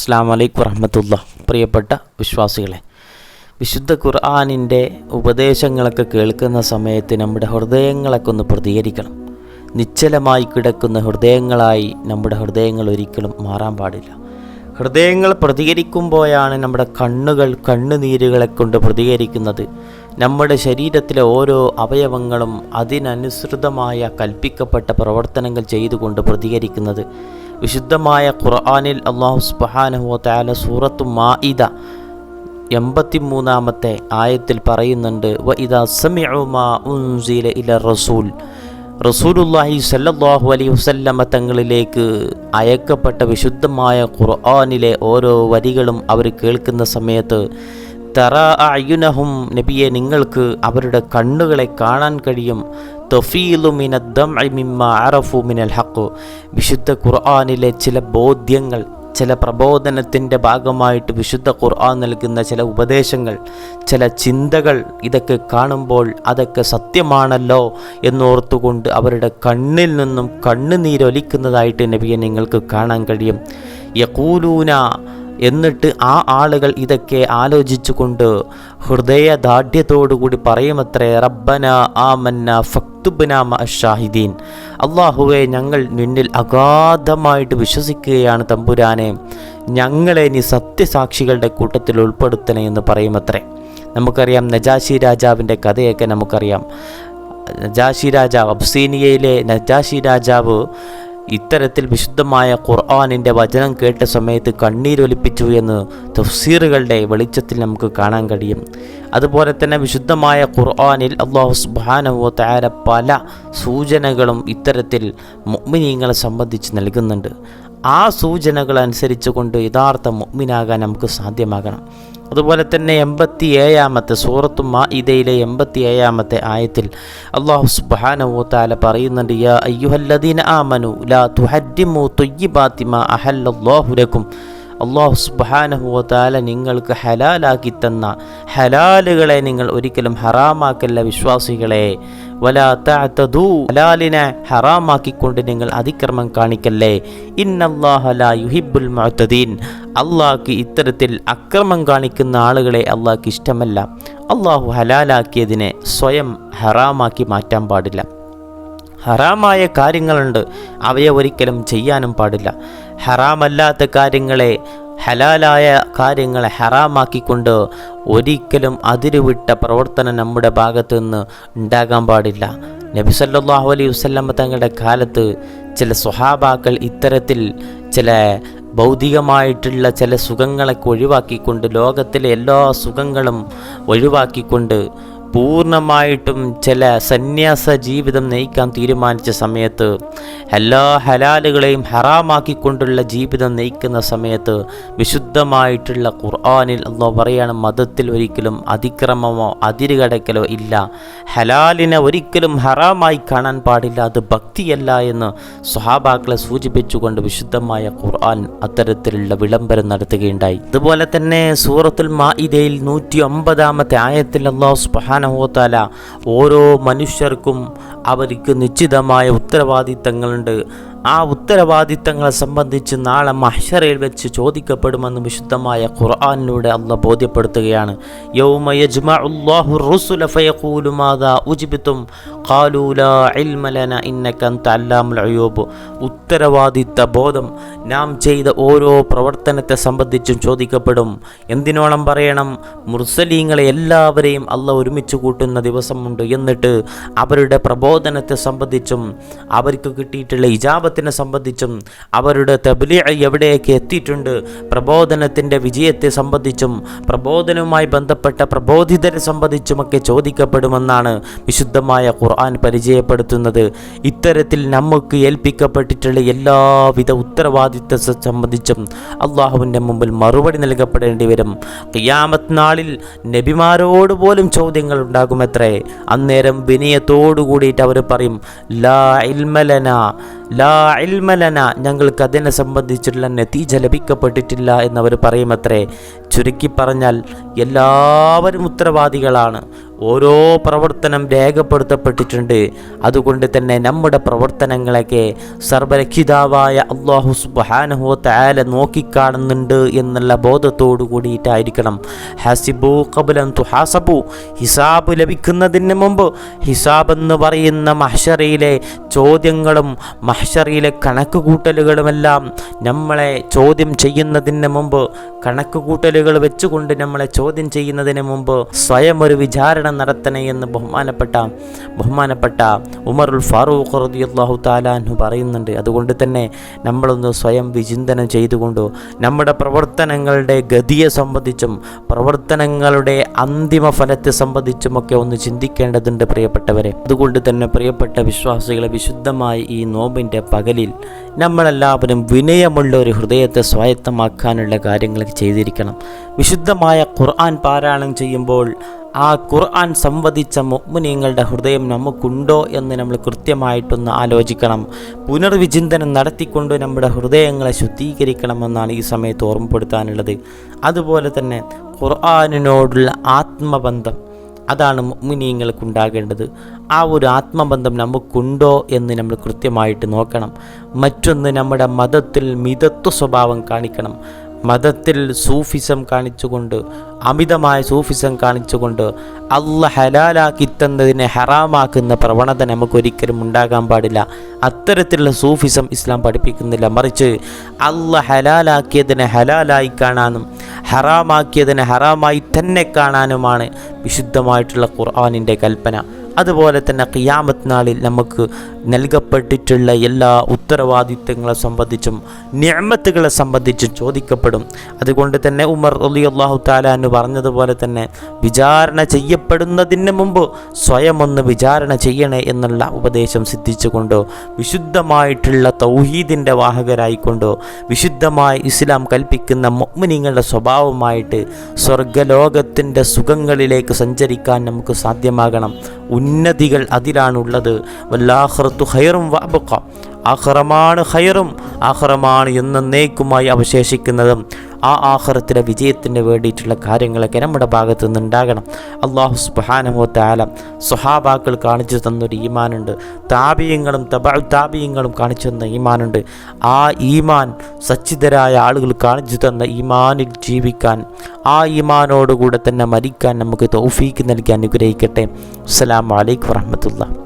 അസ്സലാമു അലൈക്കും വറഹ്മത്തുള്ളാഹി. പ്രിയപ്പെട്ട വിശ്വാസികളെ, വിശുദ്ധ ഖുർആനിൻ്റെ ഉപദേശങ്ങളൊക്കെ കേൾക്കുന്ന സമയത്ത് നമ്മുടെ ഹൃദയങ്ങളൊക്കെ ഒന്ന് പ്രതികരിക്കണം. നിശ്ചലമായി കിടക്കുന്ന ഹൃദയങ്ങളായി നമ്മുടെ ഹൃദയങ്ങൾ ഒരിക്കലും മാറാൻ പാടില്ല. ഹൃദയങ്ങൾ പ്രതികരിക്കുമ്പോഴാണ് നമ്മുടെ കണ്ണുകൾ കണ്ണുനീരുകളെ കൊണ്ട് പ്രതികരിക്കുന്നത്. നമ്മുടെ ശരീരത്തിലെ ഓരോ അവയവങ്ങളും അതിനനുസൃതമായ കൽപ്പിക്കപ്പെട്ട പ്രവർത്തനങ്ങൾ ചെയ്തുകൊണ്ട് പ്രതികരിക്കുന്നത്. വിശുദ്ധമായ ഖുർആനിൽ അല്ലാഹു സുബ്ഹാനഹു വ തആല സൂറത്തു മാഇദ 83-ാമത്തെ ആയത്തിൽ പറയുന്നുണ്ട്, വഇദാ സമിഉ മാ ഉൻസില ഇല റസൂൽ, റസൂലുള്ളാഹി സ്വല്ലല്ലാഹു അലൈഹി വസല്ലമ തങ്ങളിലേക്ക് അയക്കപ്പെട്ട വിശുദ്ധമായ ഖുർആനിലെ ഓരോ വരികളും അവർ കേൾക്കുന്ന സമയത്ത് തറാ അയുനഹും, നബിയെ നിങ്ങൾക്ക് അവരുടെ കണ്ണുകളെ കാണാൻ കഴിയും. തഫീലു മിനദ്ദംഇ മിമ്മാ അറഫു മിനൽ ഹഖ്, വിശുദ്ധ ഖുർആനിലെ ചില ബോധ്യങ്ങൾ, ചില പ്രബോധനത്തിൻ്റെ ഭാഗമായിട്ട് വിശുദ്ധ ഖുർആൻ നൽകുന്ന ചില ഉപദേശങ്ങൾ, ചില ചിന്തകൾ, ഇതൊക്കെ കാണുമ്പോൾ അതൊക്കെ സത്യമാണല്ലോ എന്നോർത്തുകൊണ്ട് അവരുടെ കണ്ണിൽ നിന്നും കണ്ണുനീരൊലിക്കുന്നതായിട്ട് നബിയെ നിങ്ങൾക്ക് കാണാൻ കഴിയും. യഖൂലൂന, എന്നിട്ട് ആ ആളുകൾ ഇതൊക്കെ ആലോചിച്ചുകൊണ്ട് ഹൃദയദാർഢ്യത്തോടുകൂടി പറയുമത്രേ, റബ്ബന ആമന്ന ഫക്തുബ്ന മഅശ്ശാഹിദീൻ, അല്ലാഹുവേ ഞങ്ങൾ നിന്നിൽ അഗാധമായിട്ട് വിശ്വസിക്കുകയാണ് തമ്പുരാനെ, ഞങ്ങളെ നീ സത്യസാക്ഷികളുടെ കൂട്ടത്തിൽ ഉൾപ്പെടുത്തണേ എന്ന് പറയുമത്രേ. നമുക്കറിയാം നജാശി രാജാവിൻ്റെ കഥയൊക്കെ നമുക്കറിയാം. നജാശി രാജാവ്, അബ്സീനിയയിലെ നജാശി രാജാവ് ഇത്തരത്തിൽ വിശുദ്ധമായ ഖുർആനിൻ്റെ വചനം കേട്ട സമയത്ത് കണ്ണീരൊലിപ്പിച്ചു എന്ന് തഫ്സീറുകളുടെ വെളിച്ചത്തിൽ നമുക്ക് കാണാൻ കഴിയും. അതുപോലെ തന്നെ വിശുദ്ധമായ ഖുർആനിൽ അല്ലാഹു സുബ്ഹാനഹു വ തആല പല സൂചനകളും ഇത്തരത്തിൽ മുഅ്മിനീങ്ങളെ സംബന്ധിച്ച് നൽകുന്നുണ്ട്. ആ സൂചനകൾ അനുസരിച്ച് കൊണ്ട് യഥാർത്ഥ മുഅ്മിനാകാൻ നമുക്ക് സാധ്യമാകണം. അതുപോലെ തന്നെ 87-ാമത്തെ സൂറത്തു മാഇദയിലെ 87-ാമത്തെ ആയത്തിൽ അല്ലാഹു സുബ്ഹാനഹു വ തആല പറയുന്നുണ്ട്, യാ അയ്യുഹല്ലദീന ആമനു ലാ തുഹദ്ദിമു ത്വയ്യിബാതി മാ അഹല്ലല്ലാഹു ലക്കും, അല്ലാഹു സുബ്ഹാനഹു വ തആല നിങ്ങൾക്ക് ഹലാലാക്കി തന്ന ഹലാലുകളെ നിങ്ങൾ ഒരിക്കലും ഹറാമാക്കല്ല വിശ്വാസികളെ. വലാ തഅതദു, ഹലാലിനെ ഹറാമാക്കിക്കൊണ്ട് നിങ്ങൾ അതിക്രമം കാണിക്കല്ലേ. ഇന്നല്ലാഹ ലാ യുഹിബ്ബുൽ മുഅ്തദീൻ, അള്ളാഹ്ക്ക് ഇത്തരത്തിൽ അക്രമം കാണിക്കുന്ന ആളുകളെ അള്ളാഹ്ക്ക് ഇഷ്ടമല്ല. അള്ളാഹു ഹലാലാക്കിയതിനെ സ്വയം ഹറാമാക്കി മാറ്റാൻ പാടില്ല. ഹറാമായ കാര്യങ്ങളുണ്ട്, അവയെ ഒരിക്കലും ചെയ്യാനും പാടില്ല. ഹറാമല്ലാത്ത കാര്യങ്ങളെ, ഹലാലായ കാര്യങ്ങളെ ഹറാമാക്കിക്കൊണ്ട് ഒരിക്കലും അതിരുവിട്ട പ്രവർത്തനം നമ്മുടെ ഭാഗത്തു നിന്ന് ഉണ്ടാകാൻ പാടില്ല. നബി സല്ലല്ലാഹു അലൈഹി വസല്ലം തങ്ങളുടെ കാലത്ത് ചില സ്വഹാബാക്കൾ ഇത്തരത്തിൽ ചില ഭൗതികമായിട്ടുള്ള ചില സുഖങ്ങളൊക്കെ ഒഴിവാക്കിക്കൊണ്ട്, ലോകത്തിലെ എല്ലാ സുഖങ്ങളും ഒഴിവാക്കിക്കൊണ്ട് പൂർണ്ണമായിട്ടും ചില സന്യാസ ജീവിതം നയിക്കാൻ തീരുമാനിച്ച സമയത്ത്, എല്ലാ ഹലാലുകളെയും ഹറാമാക്കിക്കൊണ്ടുള്ള ജീവിതം നയിക്കുന്ന സമയത്ത് വിശുദ്ധമായിട്ടുള്ള ഖുർആനിൽ അല്ലാഹു പറയാണ്, മതത്തിൽ ഒരിക്കലും അതിക്രമമോ അതിരുകടക്കലോ ഇല്ല. ഹലാലിനെ ഒരിക്കലും ഹറാമായി കാണാൻ പാടില്ല, അത് ഭക്തിയല്ല എന്ന് സ്വഹാബാക്കളെ സൂചിപ്പിച്ചുകൊണ്ട് വിശുദ്ധമായ ഖുർആൻ അത്തരത്തിലുള്ള വിളംബരം നടത്തുകയുണ്ടായി. അതുപോലെ തന്നെ സൂറത്തുൽ മാഇദയിൽ 109-ാമത്തെ ആയത്തിൽ അല്ലാഹു സുബ്ഹാനഹു വ തആല ഓരോ മനുഷ്യർക്കും അവർക്ക് നിശ്ചിതമായ ഉത്തരവാദിത്തങ്ങളുണ്ട്. ആ ഉത്തരവാദിത്തങ്ങളെ സംബന്ധിച്ച് നാളെ മഹ്ശറയിൽ വെച്ച് ചോദിക്കപ്പെടുമെന്ന് വിശുദ്ധമായ ഖുർആനിലൂടെ അല്ലാഹ് ബോധ്യപ്പെടുത്തുകയാണ്. യൗമ യജ്മഉല്ലാഹു റുസുല ഫയഖൂലു മാദാ ഉജ്ബിതും ഖാലൂ ലാ ഇൽമ ലനാ ഇന്നക അൻത അല്ലാമുൽ ഗുയൂബ്. ഉത്തരവാദിത്ത ബോധം, നാം ചെയ്ത ഓരോ പ്രവർത്തനത്തെ സംബന്ധിച്ചും ചോദിക്കപ്പെടും. എന്തിനോളം പറയണം, മുർസലീങ്ങളെ എല്ലാവരെയും അല്ലാഹ് ഒരുമിച്ച് കൂട്ടുന്ന ദിവസമുണ്ട്. എന്നിട്ട് അവരുടെ പ്രബോധനത്തെ സംബന്ധിച്ചും അവർക്ക് കിട്ടിയിട്ടുള്ള ഇജാബത്തിനെ സംബന്ധിച്ചും അവരുടെ തബ്ലീഗ് എവിടെയൊക്കെ എത്തിയിട്ടുണ്ട്, പ്രബോധനത്തിൻ്റെ വിജയത്തെ സംബന്ധിച്ചും പ്രബോധനവുമായി ബന്ധപ്പെട്ട പ്രബോധിതരെ സംബന്ധിച്ചുമൊക്കെ ചോദിക്കപ്പെടുമെന്നാണ് വിശുദ്ധമായ ഖുർആൻ പരിചയപ്പെടുത്തുന്നത്. ഇത്തരത്തിൽ നമുക്ക് ഏൽപ്പിക്കപ്പെട്ടിട്ടുള്ള എല്ലാവിധ ഉത്തരവാദിത്തത്തെ സംബന്ധിച്ചും അള്ളാഹുവിൻ്റെ മുമ്പിൽ മറുപടി നൽകപ്പെടേണ്ടി വരും. ഖിയാമത്ത് നാളിൽ നബിമാരോട് പോലും ചോദ്യങ്ങൾ ഉണ്ടാകുമത്രേ. അന്നേരം വിനയത്തോടു കൂടിയിട്ട് അവർ പറയും, ലാ ഇൽമ ലനാ, ലാ ഇൽമ ലനാ, ഞങ്ങൾക്ക് അതിനെ സംബന്ധിച്ചുള്ള നതീജ ലഭിക്കപ്പെട്ടിട്ടില്ല എന്നവർ പറയുമത്രേ. ചുരുക്കി പറഞ്ഞാൽ എല്ലാവരും ഉത്തരവാദികളാണ്. ഓരോ പ്രവർത്തനം രേഖപ്പെടുത്തപ്പെട്ടിട്ടുണ്ട്. അതുകൊണ്ട് തന്നെ നമ്മുടെ പ്രവർത്തനങ്ങളൊക്കെ സർവരക്ഷിതാവായ അല്ലാഹു സുബ്ഹാനഹു വ തആല നോക്കിക്കാണുന്നുണ്ട് എന്നുള്ള ബോധത്തോടു കൂടിയിട്ടായിരിക്കണം. ഹസിബു ഖബ്ല അൻ തുഹാസബു, ഹിസാബ് ലഭിക്കുന്നതിന് മുമ്പ്, ഹിസാബ് എന്ന് പറയുന്ന മഹ്ശറിലെ ചോദ്യങ്ങളും മഹ്ശറിലെ കണക്കുകൂട്ടലുകളുമെല്ലാം നമ്മളെ ചോദ്യം ചെയ്യുന്നതിന് മുമ്പ്, കണക്കുകൂട്ടലുകൾ വെച്ചുകൊണ്ട് നമ്മളെ ചോദ്യം ചെയ്യുന്നതിന് മുമ്പ് സ്വയം ഒരു വിചാരണ നടത്തണേ എന്ന് ബഹുമാനപ്പെട്ട ഉമറുൽ ഫാറൂഖ് റളിയല്ലാഹു തആല അൻഹു പറയുന്നുണ്ട്. അതുകൊണ്ട് തന്നെ നമ്മളൊന്ന് സ്വയം വിചിന്തനം ചെയ്തുകൊണ്ട് നമ്മുടെ പ്രവർത്തനങ്ങളുടെ ഗതിയെ സംബന്ധിച്ചും പ്രവർത്തനങ്ങളുടെ അന്തിമ ഫലത്തെ സംബന്ധിച്ചുമൊക്കെ ഒന്ന് ചിന്തിക്കേണ്ടതുണ്ട് പ്രിയപ്പെട്ടവരെ. അതുകൊണ്ട് തന്നെ പ്രിയപ്പെട്ട വിശ്വാസികളെ, വിശുദ്ധമായ ഈ നോമ്പിൻ്റെ പകലിൽ നമ്മളെല്ലാവരും വിനയമുള്ള ഒരു ഹൃദയത്തെ സ്വായത്തമാക്കാനുള്ള കാര്യങ്ങൾ ചെയ്തിരിക്കണം. വിശുദ്ധമായ ഖുർആൻ പാരായണം ചെയ്യുമ്പോൾ ആ ഖുർആൻ സംവദിച്ച മുഅ്മിനീങ്ങളുടെ ഹൃദയം നമുക്കുണ്ടോ എന്ന് നമ്മൾ കൃത്യമായിട്ടൊന്ന് ആലോചിക്കണം. പുനർവിചിന്തനം നടത്തിക്കൊണ്ട് നമ്മുടെ ഹൃദയങ്ങളെ ശുദ്ധീകരിക്കണമെന്നാണ് ഈ സമയത്ത് ഓർമ്മപ്പെടുത്താനുള്ളത്. അതുപോലെ തന്നെ ഖുർആനിനോടുള്ള ആത്മബന്ധം, അതാണ് മുഅ്മിനീങ്ങൾക്കുണ്ടാകേണ്ടത്. ആ ഒരു ആത്മബന്ധം നമുക്കുണ്ടോ എന്ന് നമ്മൾ കൃത്യമായിട്ട് നോക്കണം. മറ്റൊന്ന്, നമ്മുടെ മതത്തിൽ മിതത്വ സ്വഭാവം കാണിക്കണം. മതത്തിൽ സൂഫിസം കാണിച്ചുകൊണ്ട്, അമിതമായ സൂഫിസം കാണിച്ചുകൊണ്ട് അല്ലാഹ് ഹലാലാക്കി തന്നതിനെ ഹറാമാക്കുന്ന പ്രവണത നമുക്കൊരിക്കലും ഉണ്ടാകാൻ പാടില്ല. അത്തരത്തിലുള്ള സൂഫിസം ഇസ്ലാം പഠിപ്പിക്കുന്നില്ല. മറിച്ച് അല്ലാഹ് ഹലാലാക്കിയതിനെ ഹലാലായി കാണാനും ഹറാമാക്കിയതിനെ ഹറാമായി തന്നെ കാണാനുമാണ് വിശുദ്ധമായിട്ടുള്ള ഖുർആനിൻ്റെ കൽപ്പന. അതുപോലെ തന്നെ ഖിയാമത്ത് നാളിൽ നമുക്ക് നൽകപ്പെട്ടിട്ടുള്ള എല്ലാ ഉത്തരവാദിത്തങ്ങളെ സംബന്ധിച്ചും നിഅമത്തുകളെ സംബന്ധിച്ചും ചോദിക്കപ്പെടും. അതുകൊണ്ട് തന്നെ ഉമർ റളിയല്ലാഹു തആല അൻഹു പറഞ്ഞതുപോലെ തന്നെ വിചാരണ ചെയ്യപ്പെടുന്നതിന് മുമ്പ് സ്വയം ഒന്ന് വിചാരണ ചെയ്യണേ എന്നുള്ള ഉപദേശം സിദ്ധിച്ചുകൊണ്ടോ, വിശുദ്ധമായിട്ടുള്ള തൗഹീദിൻ്റെ വാഹകരായിക്കൊണ്ടോ, വിശുദ്ധമായ ഇസ്ലാം കൽപ്പിക്കുന്ന മുഅ്മിനീങ്ങളുടെ സ്വഭാവമായിട്ട് സ്വർഗലോകത്തിൻ്റെ സുഖങ്ങളിലേക്ക് സഞ്ചരിക്കാൻ നമുക്ക് സാധ്യമാകണം. ഉന്നതികൾ അതിലാണുള്ളത്. വല്ലാഖിറത്തു ഖൈറും വഅബ്ഖ, ആഖിറമാണ് ഖൈറും, ആഖിറമാണ് എന്നേക്കുമായി അവശേഷിക്കുന്നതും. ആ ആഖിറത്തിലെ വിജയത്തിന് വേണ്ടിയിട്ടുള്ള കാര്യങ്ങളൊക്കെ നമ്മുടെ ഭാഗത്തു നിന്നുണ്ടാകണം. അല്ലാഹു സുബ്ഹാനഹു വ തആല സ്വഹാബാക്കൾ കാണിച്ചു തന്നൊരു ഈമാനുണ്ട്, താബിഈങ്ങളും തബഉ താബിഈങ്ങളും കാണിച്ചു തന്ന ഈമാനുണ്ട്. ആ ഈമാൻ സച്ചിതരായ ആളുകൾ കാണിച്ചു തന്ന ഈമാനിൽ ജീവിക്കാൻ, ആ ഈമാനോടുകൂടെ തന്നെ മരിക്കാൻ നമുക്ക് തൗഫീക്ക് നൽകി അനുഗ്രഹിക്കട്ടെ. അസ്സലാമു അലൈക്കും വറഹ്മത്തുള്ളാഹി.